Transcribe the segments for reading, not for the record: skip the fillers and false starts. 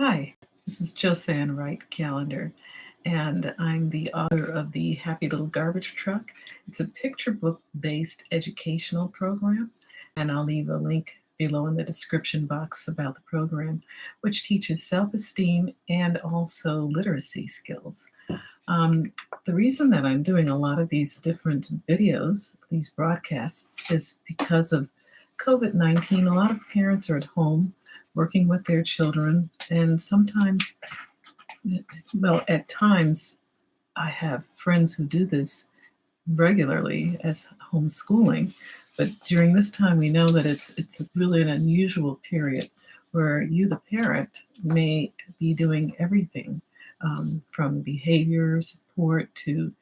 Hi, this is Josanne Wright Calendar, and I'm the author of the Happy Little Garbage Truck. It's a picture book based educational program, and I'll leave a link below in the description box about the program, which teaches self esteem and also literacy skills. Um, the reason that I'm doing a lot of these different videos, these broadcasts, is because of COVID-19. A lot of parents are at home working with their children, and sometimes, well, at times, I have friends who do this regularly as homeschooling, but during this time, we know that it's really an unusual period where you, the parent, may be doing everything from behavior support to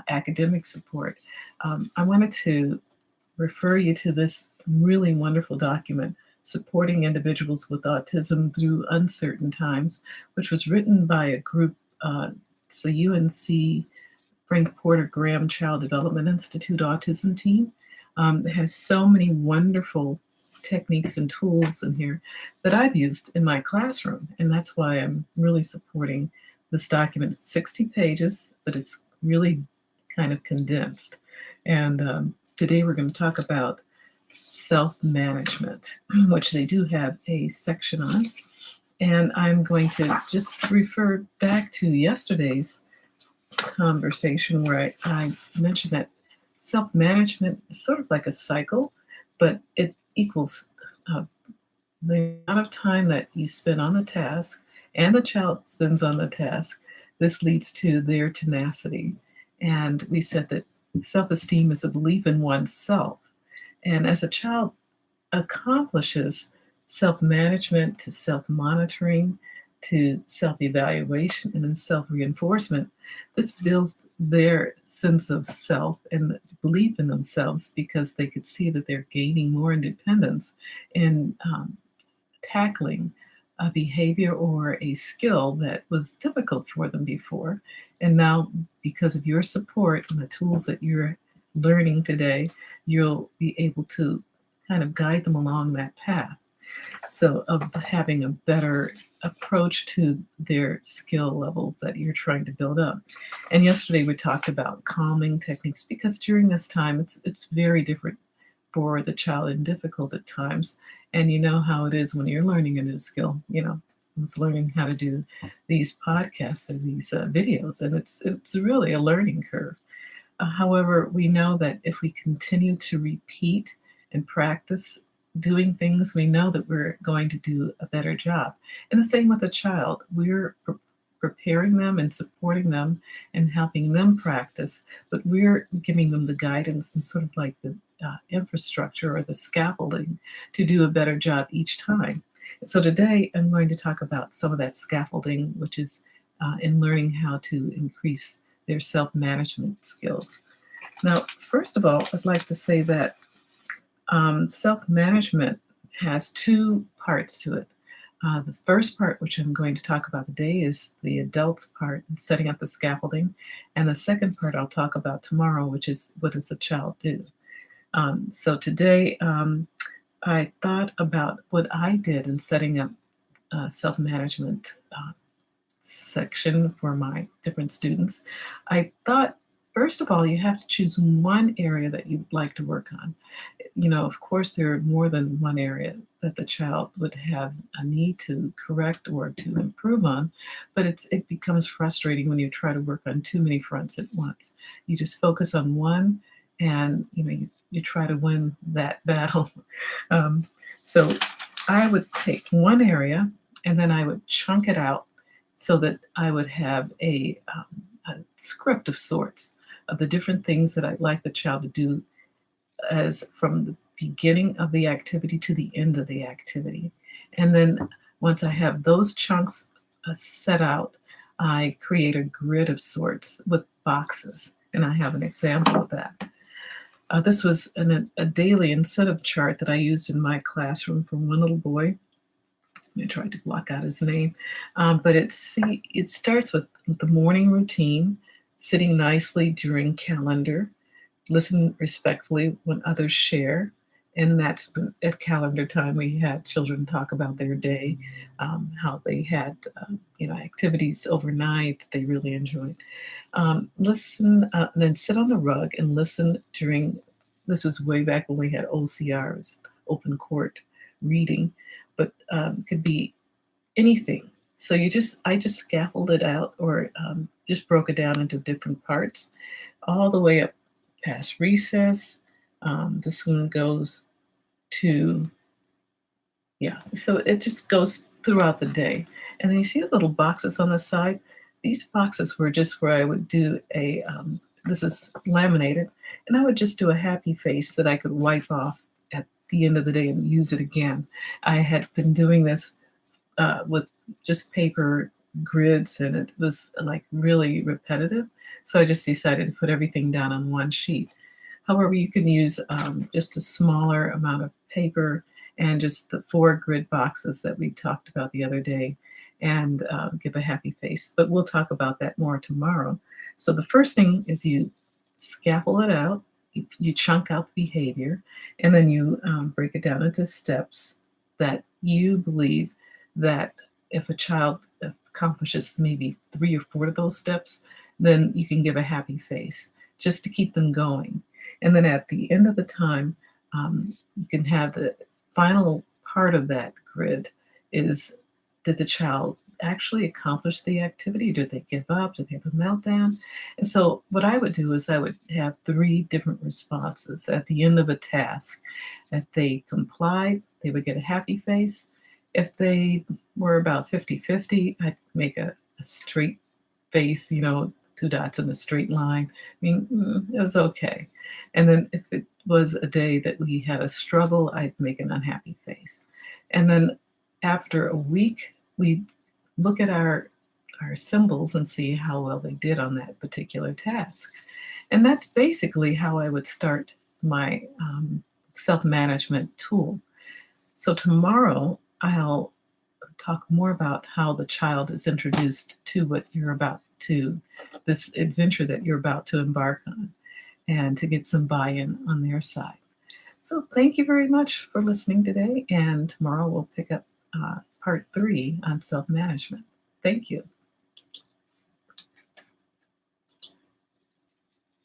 academic support. I wanted to refer you to this really wonderful document, Supporting Individuals with Autism Through Uncertain Times, which was written by a group, it's the UNC Frank Porter Graham Child Development Institute Autism Team. It has so many wonderful techniques and tools in here that I've used in my classroom, and that's why I'm really supporting this document. It's 60 pages, but it's really kind of condensed. And today we're going to talk about self management, which they do have a section on. And I'm going to just refer back to yesterday's conversation where I mentioned that self management is sort of like a cycle, but it equals uh, the amount of time that you spend on the task and the child spends on the task. This leads to their tenacity. And we said that self esteem is a belief in oneself. And as a child accomplishes self management to self monitoring to self evaluation and then self reinforcement, this builds their sense of self and belief in themselves because they could see that they're gaining more independence in tackling a behavior or a skill that was difficult for them before. And now, because of your support and the tools that you're learning today, you'll be able to kind of guide them along that path. So, of having a better approach to their skill level that you're trying to build up. And yesterday we talked about calming techniques because during this time it's very different for the child and difficult at times. And you know how it is when you're learning a new skill. I was learning how to do these podcasts or these videos, and it's really a learning curve. However, we know that if we continue to repeat and practice doing things, we know that we're going to do a better job. And the same with a child. We're preparing them and supporting them and helping them practice, but we're giving them the guidance and sort of like the infrastructure or the scaffolding to do a better job each time. So today I'm going to talk about some of that scaffolding, which is in learning how to increase their self-management skills. Now, first of all, I'd like to say that self-management has two parts to it. The first part, which I'm going to talk about today, is the adults part, setting up the scaffolding. And the second part I'll talk about tomorrow, which is what does the child do? So today, I thought about what I did in setting up self-management section for my different students. I thought, first of all, you have to choose one area that you'd like to work on. Of course, there are more than one area that the child would have a need to correct or to improve on, but it becomes frustrating when you try to work on too many fronts at once. You just focus on one, and you try to win that battle. So I would take one area and then I would chunk it out so that I would have a script of sorts of the different things that I'd like the child to do as from the beginning of the activity to the end of the activity. And then once I have those chunks set out, I create a grid of sorts with boxes. And I have an example of that. This was a daily incentive chart that I used in my classroom for one little boy. I tried to block out his name, but it starts with the morning routine, sitting nicely during calendar, listen respectfully when others share, And that's been at calendar time. We had children talk about their day, how they had, activities overnight that they really enjoyed. Listen, and then sit on the rug and listen during. This was way back when we had OCRs, open court reading, but could be anything. So I just scaffolded out, or just broke it down into different parts, all the way up past recess. This one goes to, yeah, so it just goes throughout the day. And then you see the little boxes on the side. These boxes were just where I would do this is laminated, and I would just do a happy face that I could wipe off at the end of the day and use it again. I had been doing this with just paper grids, and it was like really repetitive. So I just decided to put everything down on one sheet. However, you can use just a smaller amount of paper and just the 4 grid boxes that we talked about the other day, and give a happy face. But we'll talk about that more tomorrow. So the first thing is you scaffold it out, you chunk out the behavior, and then you break it down into steps that you believe that if a child accomplishes maybe 3 or 4 of those steps, then you can give a happy face just to keep them going. And then at the end of the time, you can have the final part of that grid is, did the child actually accomplish the activity? Did they give up? Did they have a meltdown? And so what I would do is I would have 3 different responses at the end of a task. If they complied, they would get a happy face. If they were about 50-50, I'd make a straight face, 2 dots in a straight line. I mean, it was okay. And then if it was a day that we had a struggle, I'd make an unhappy face. And then after a week, we look at our symbols and see how well they did on that particular task. And that's basically how I would start my self-management tool. So tomorrow, I'll talk more about how the child is introduced to this adventure that you're about to embark on, and to get some buy-in on their side. So thank you very much for listening today, and tomorrow we'll pick up part 3 on self-management. Thank you.